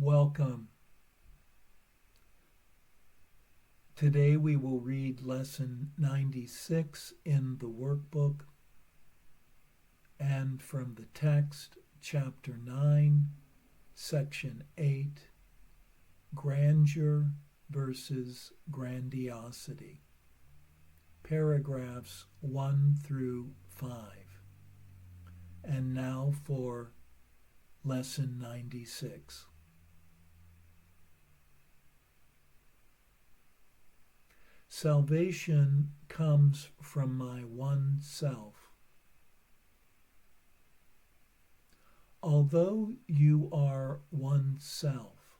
Welcome. Today we will read Lesson 96 in the workbook and from the text, Chapter 9, Section 8, Grandeur versus Grandiosity, paragraphs 1 through 5. And now for Lesson 96. Salvation comes from my one self. Although you are one self,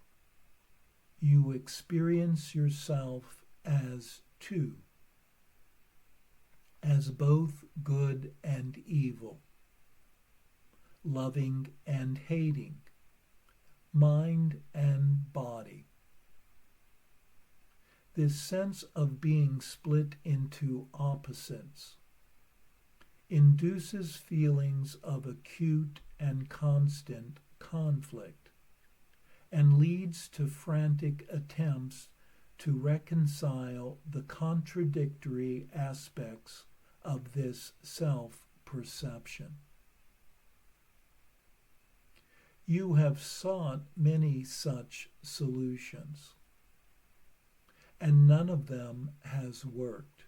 you experience yourself as two, as both good and evil, loving and hating, mind and body. This sense of being split into opposites induces feelings of acute and constant conflict and leads to frantic attempts to reconcile the contradictory aspects of this self-perception. You have sought many such solutions, and none of them has worked.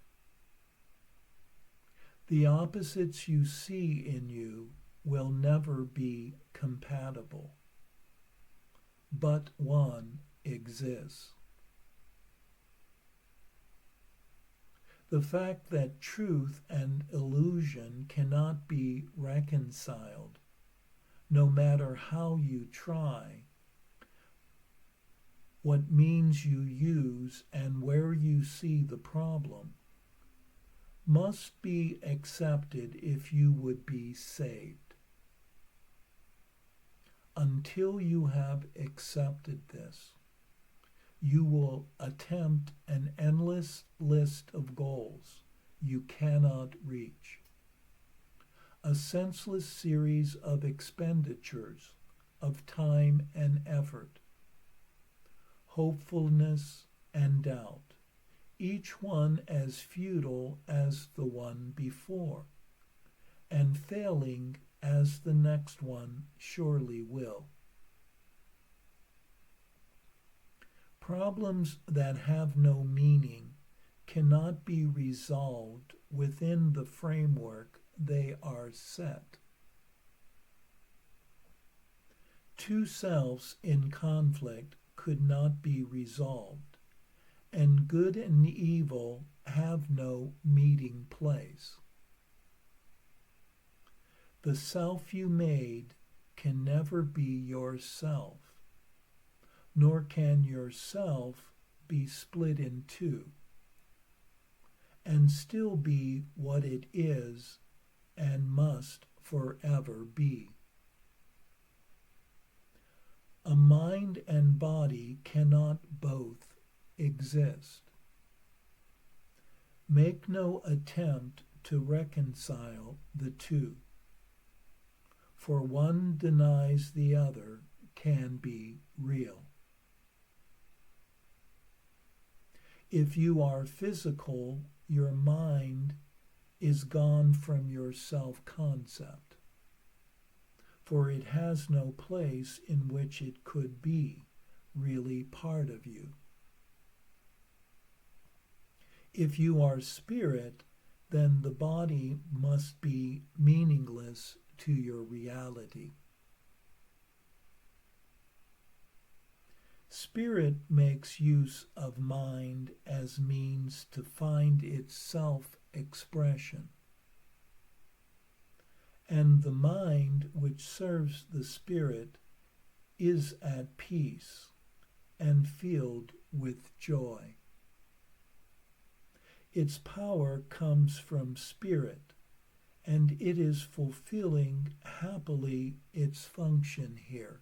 The opposites you see in you will never be compatible, but one exists. The fact that truth and illusion cannot be reconciled, no matter how you try, what means you use and where you see the problem, must be accepted if you would be saved. Until you have accepted this, you will attempt an endless list of goals you cannot reach, a senseless series of expenditures of time and effort, hopefulness and doubt, each one as futile as the one before, and failing as the next one surely will. Problems that have no meaning cannot be resolved within the framework they are set. Two selves in conflict could not be resolved, and good and evil have no meeting place. The self you made can never be yourself, nor can yourself be split in two, and still be what it is and must forever be. A mind and body cannot both exist. Make no attempt to reconcile the two, for one denies the other can be real. If you are physical, your mind is gone from your self-concept, for it has no place in which it could be really part of you. If you are spirit, then the body must be meaningless to your reality. Spirit makes use of mind as means to find its self-expression, and the mind which serves the spirit is at peace and filled with joy. Its power comes from spirit, and it is fulfilling happily its function here.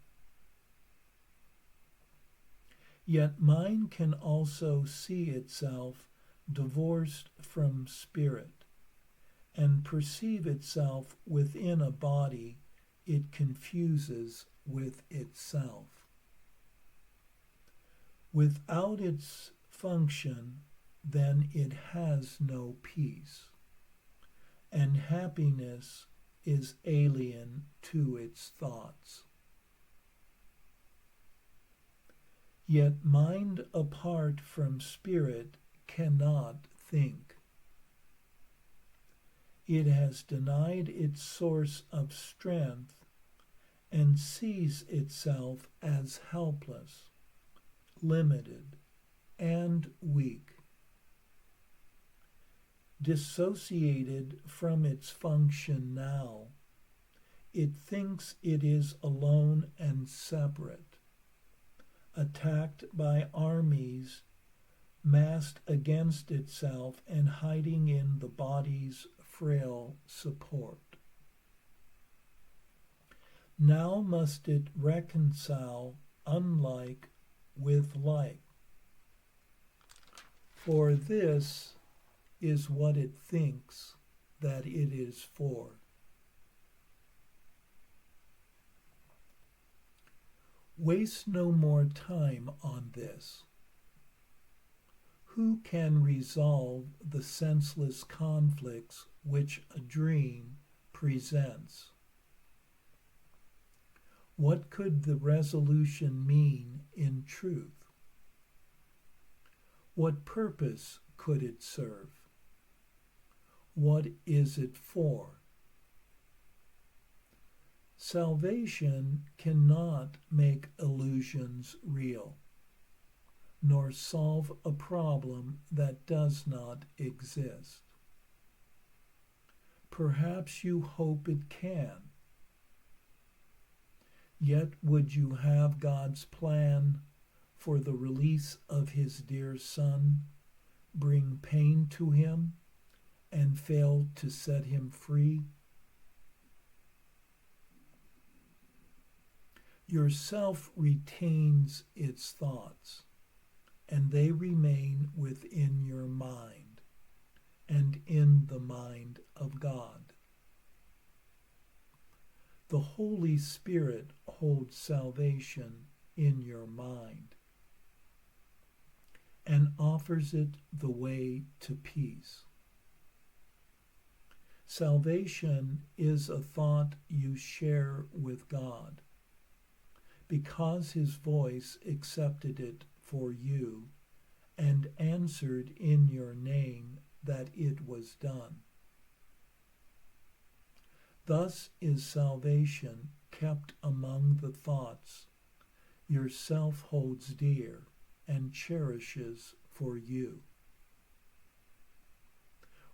Yet mind can also see itself divorced from spirit, and perceive itself within a body it confuses with itself. Without its function, then it has no peace, and happiness is alien to its thoughts. Yet mind apart from spirit cannot think. It has denied its source of strength and sees itself as helpless, limited, and weak. Dissociated from its function now, it thinks it is alone and separate, attacked by armies massed against itself and hiding in the body's frail support. Now must it reconcile unlike with like, for this is what it thinks that it is for. Waste no more time on this. Who can resolve the senseless conflicts which a dream presents? What could the resolution mean in truth? What purpose could it serve? What is it for? Salvation cannot make illusions real, nor solve a problem that does not exist. Perhaps you hope it can. Yet would you have God's plan for the release of his dear Son bring pain to him and fail to set him free? Your self retains its thoughts, and they remain within your mind and in the mind of God. The Holy Spirit holds salvation in your mind and offers it the way to peace. Salvation is a thought you share with God, because his voice accepted it for you and answered in your name that it was done. Thus is salvation kept among the thoughts yourself holds dear and cherishes for you.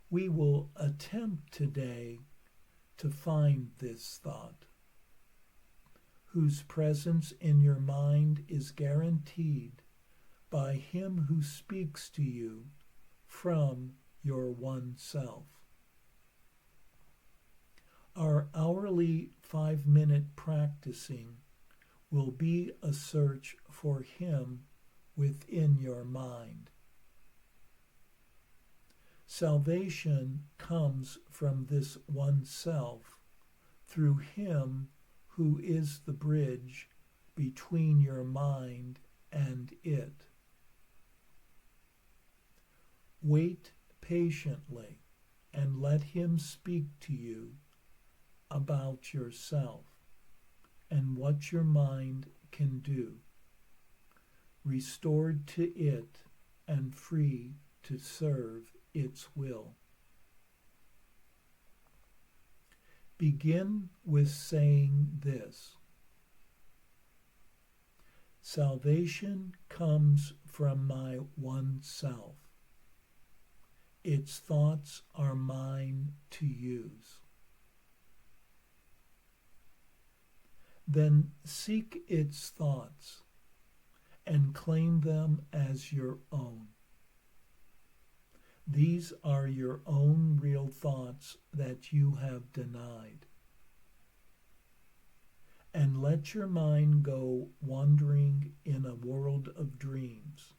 We will attempt today to find this thought, whose presence in your mind is guaranteed by him who speaks to you from your one self. Our hourly 5-minute practicing will be a search for him within your mind. Salvation comes from this one self through him who is the bridge between your mind and it. Wait patiently and let him speak to you about yourself and what your mind can do, restored to it and free to serve its will. Begin with saying this: salvation comes from my one self. Its thoughts are mine to use. Then seek its thoughts and claim them as your own. These are your own real thoughts that you have denied. And let your mind go wandering in a world of dreams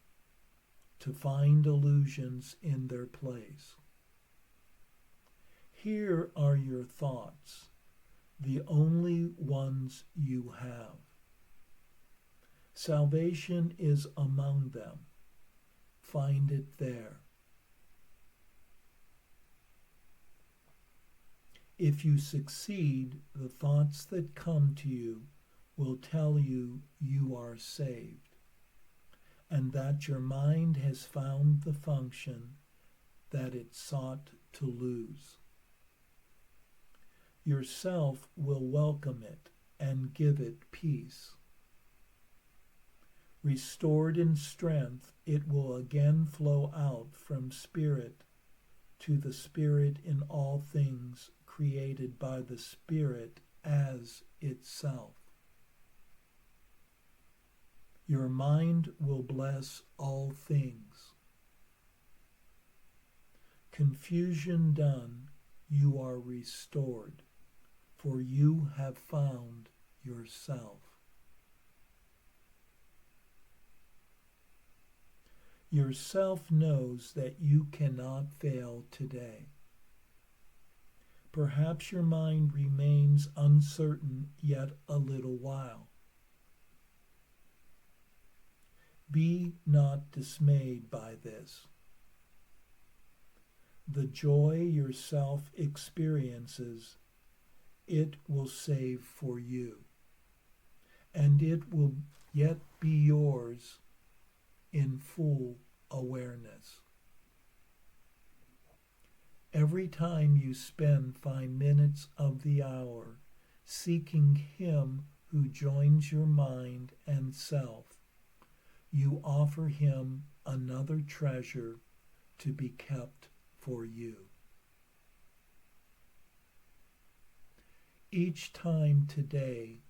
to find illusions in their place. Here are your thoughts, the only ones you have. Salvation is among them. Find it there. If you succeed, the thoughts that come to you will tell you you are saved, and that your mind has found the function that it sought to lose. Yourself will welcome it and give it peace. Restored in strength, it will again flow out from spirit to the Spirit in all things created by the Spirit as itself. Your mind will bless all things. Confusion done, you are restored, for you have found yourself. Yourself knows that you cannot fail today. Perhaps your mind remains uncertain yet a little while. Be not dismayed by this. The joy yourself experiences, it will save for you, and it will yet be yours in full awareness. Every time you spend 5 minutes of the hour seeking Him who joins your mind and self, you offer Him another treasure to be kept for you. Each time today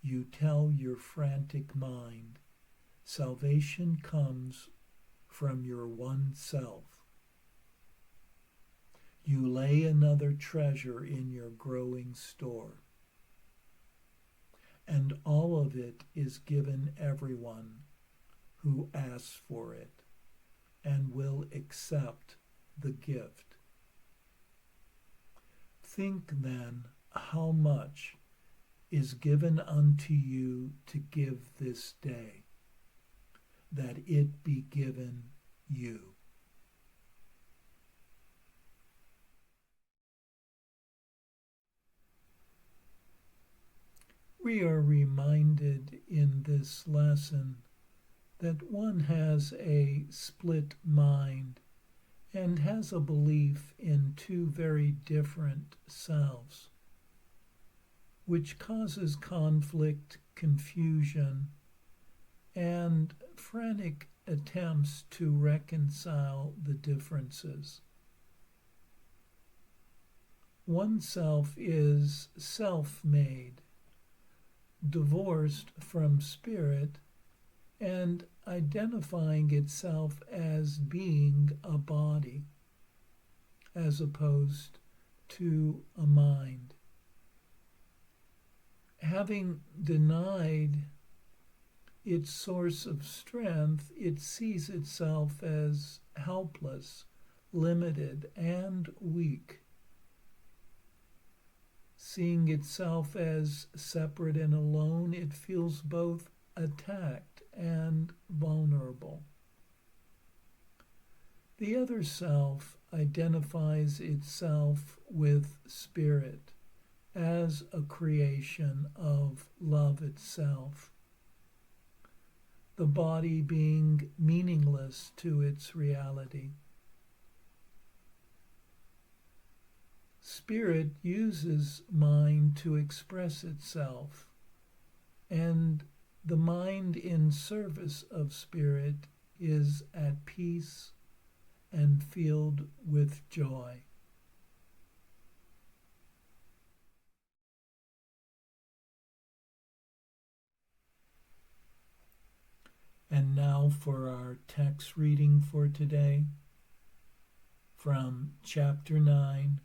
you tell your frantic mind, salvation comes from your one self. You lay another treasure in your growing store, and all of it is given everyone who asks for it and will accept the gift. Think then how much is given unto you to give this day, that it be given you. We are reminded in this lesson that one has a split mind and has a belief in two very different selves, which causes conflict, confusion, and frantic attempts to reconcile the differences. One self is self-made, divorced from spirit, and identifying itself as being a body, as opposed to a mind. Having denied its source of strength, it sees itself as helpless, limited, and weak. Seeing itself as separate and alone, it feels both attacked and vulnerable. The other self identifies itself with spirit as a creation of love itself, the body being meaningless to its reality. Spirit uses mind to express itself, and the mind in service of spirit is at peace and filled with joy. And now for our text reading for today, from chapter 9,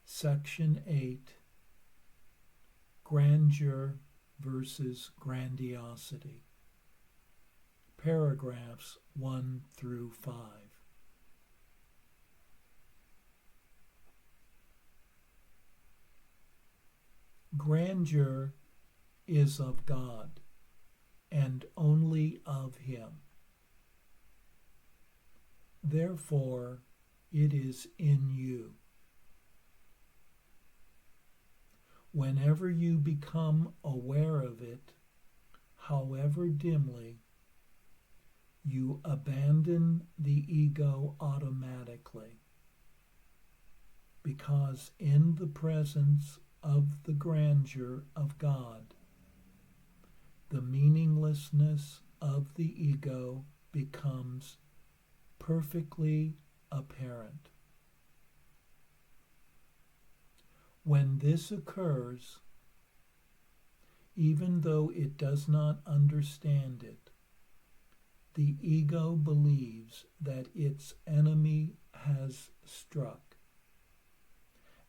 section 8, Grandeur versus Grandiosity, paragraphs 1 through 5. Grandeur is of God, and only of him. Therefore, it is in you. Whenever you become aware of it, however dimly, you abandon the ego automatically, because in the presence of the grandeur of God, the meaninglessness of the ego becomes perfectly apparent. When this occurs, even though it does not understand it, the ego believes that its enemy has struck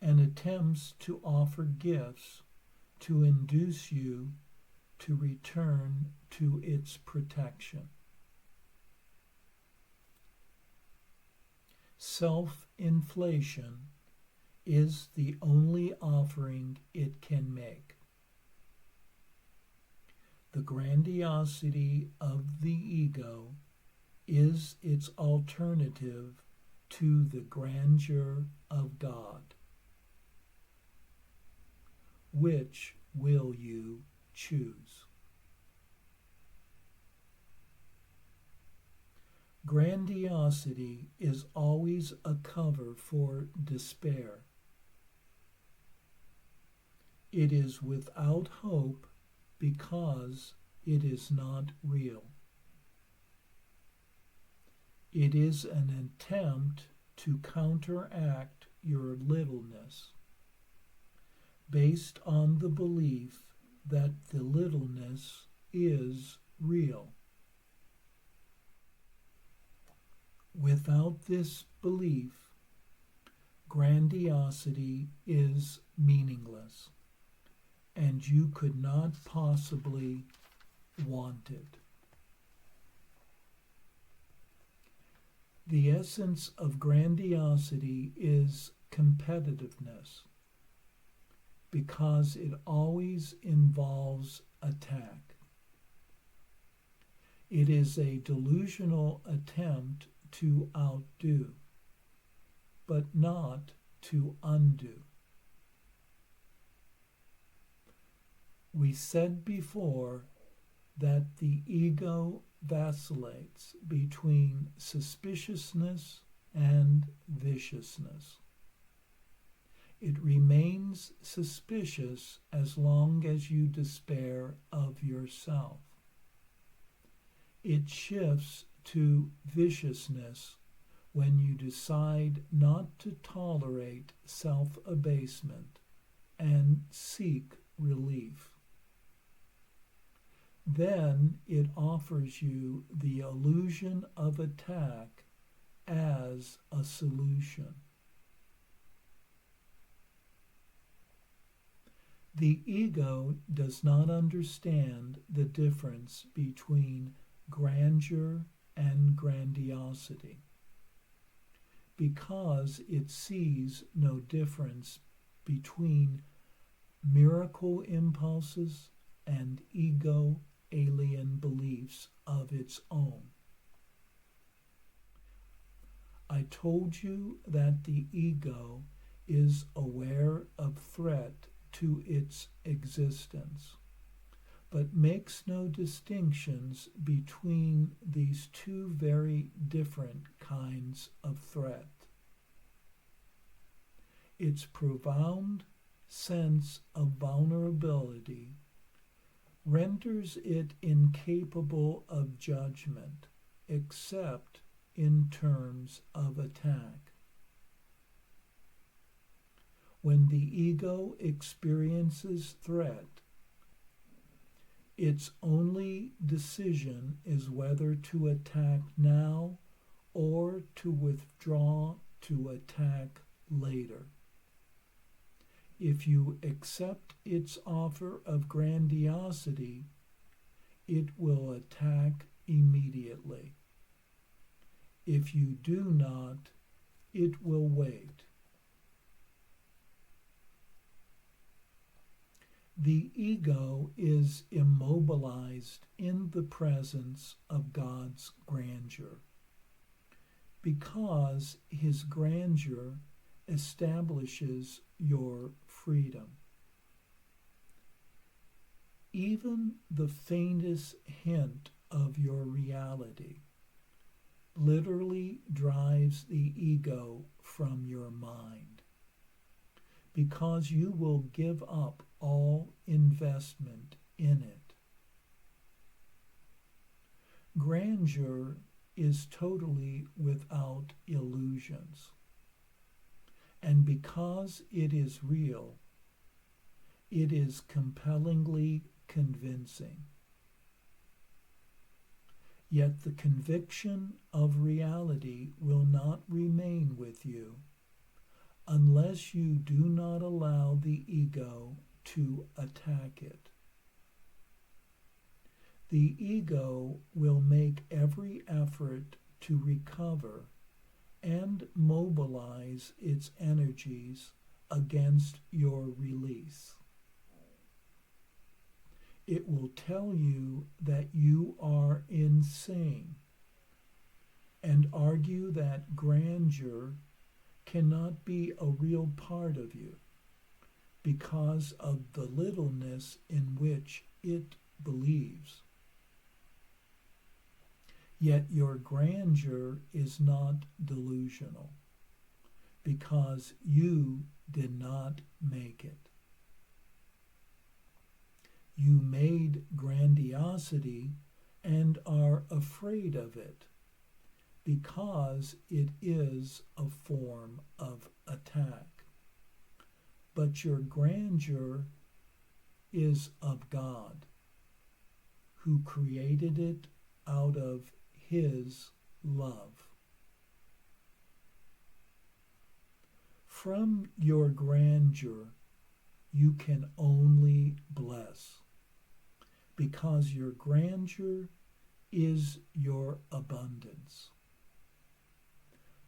and attempts to offer gifts to induce you to return to its protection. Self-inflation is the only offering it can make. The grandiosity of the ego is its alternative to the grandeur of God. Which will you choose? Grandiosity is always a cover for despair. It is without hope because it is not real. It is an attempt to counteract your littleness, based on the belief that the littleness is real. Without this belief, grandiosity is meaningless, and you could not possibly want it. The essence of grandiosity is competitiveness, because it always involves attack. It is a delusional attempt to outdo, but not to undo. We said before that the ego vacillates between suspiciousness and viciousness. It remains suspicious as long as you despair of yourself. It shifts to viciousness when you decide not to tolerate self-abasement and seek relief. Then it offers you the illusion of attack as a solution. The ego does not understand the difference between grandeur and grandiosity, because it sees no difference between miracle impulses and ego alien beliefs of its own. I told you that the ego is aware of threat to its existence, but makes no distinctions between these two very different kinds of threat. Its profound sense of vulnerability renders it incapable of judgment except in terms of attack. When the ego experiences threat, its only decision is whether to attack now or to withdraw to attack later. If you accept its offer of grandiosity, it will attack immediately. If you do not, it will wait. The ego is immobilized in the presence of God's grandeur, because his grandeur establishes your freedom. Even the faintest hint of your reality literally drives the ego from your mind, because you will give up all investment in it. Grandeur is totally without illusions, and because it is real, it is compellingly convincing. Yet the conviction of reality will not remain with you unless you do not allow the ego to attack it. The ego will make every effort to recover and mobilize its energies against your release. It will tell you that you are insane and argue that grandeur cannot be a real part of you because of the littleness in which it believes. Yet your grandeur is not delusional, because you did not make it. You made grandiosity and are afraid of it, because it is a form of attack. But your grandeur is of God, who created it out of his love. From your grandeur, you can only bless, because your grandeur is your abundance.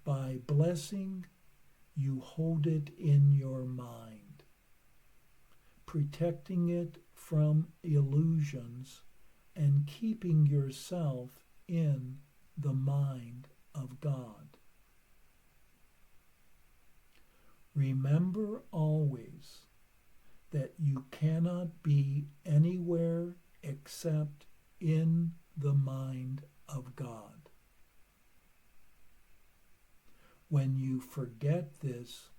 By blessing, you hold it in your mind, protecting it from illusions and keeping yourself in the mind of God. Remember always that you cannot be anywhere except in the mind of God. When you forget this,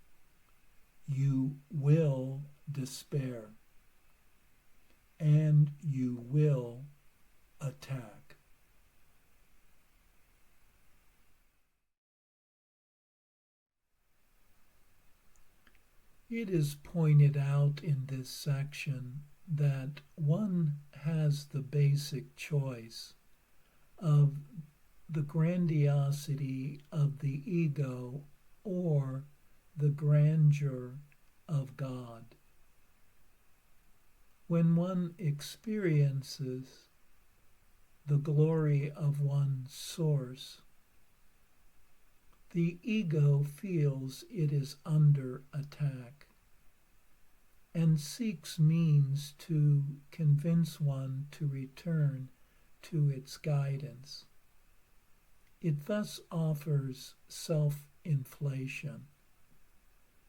you will despair, and you will attack. It is pointed out in this section that one has the basic choice of the grandiosity of the ego or the grandeur of God. When one experiences the glory of one's source, the ego feels it is under attack and seeks means to convince one to return to its guidance. It thus offers self-inflation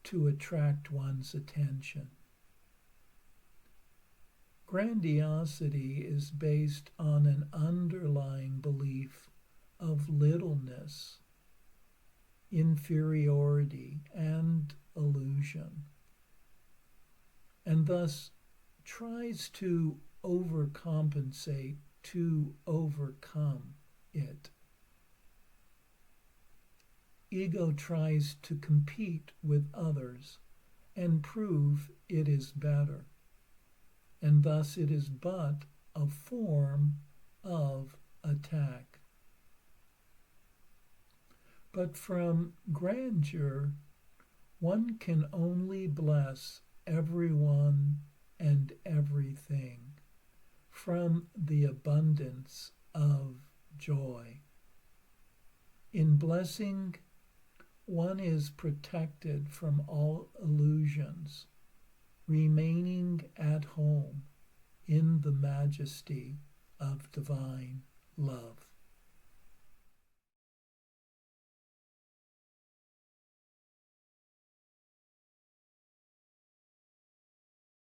to attract one's attention. Grandiosity is based on an underlying belief of littleness, inferiority, and illusion, and thus tries to overcompensate to overcome it. Ego tries to compete with others and prove it is better, and thus it is but a form of attack. But from grandeur, one can only bless everyone and everything from the abundance of joy. In blessing, one is protected from all illusions, remaining at home in the majesty of divine love.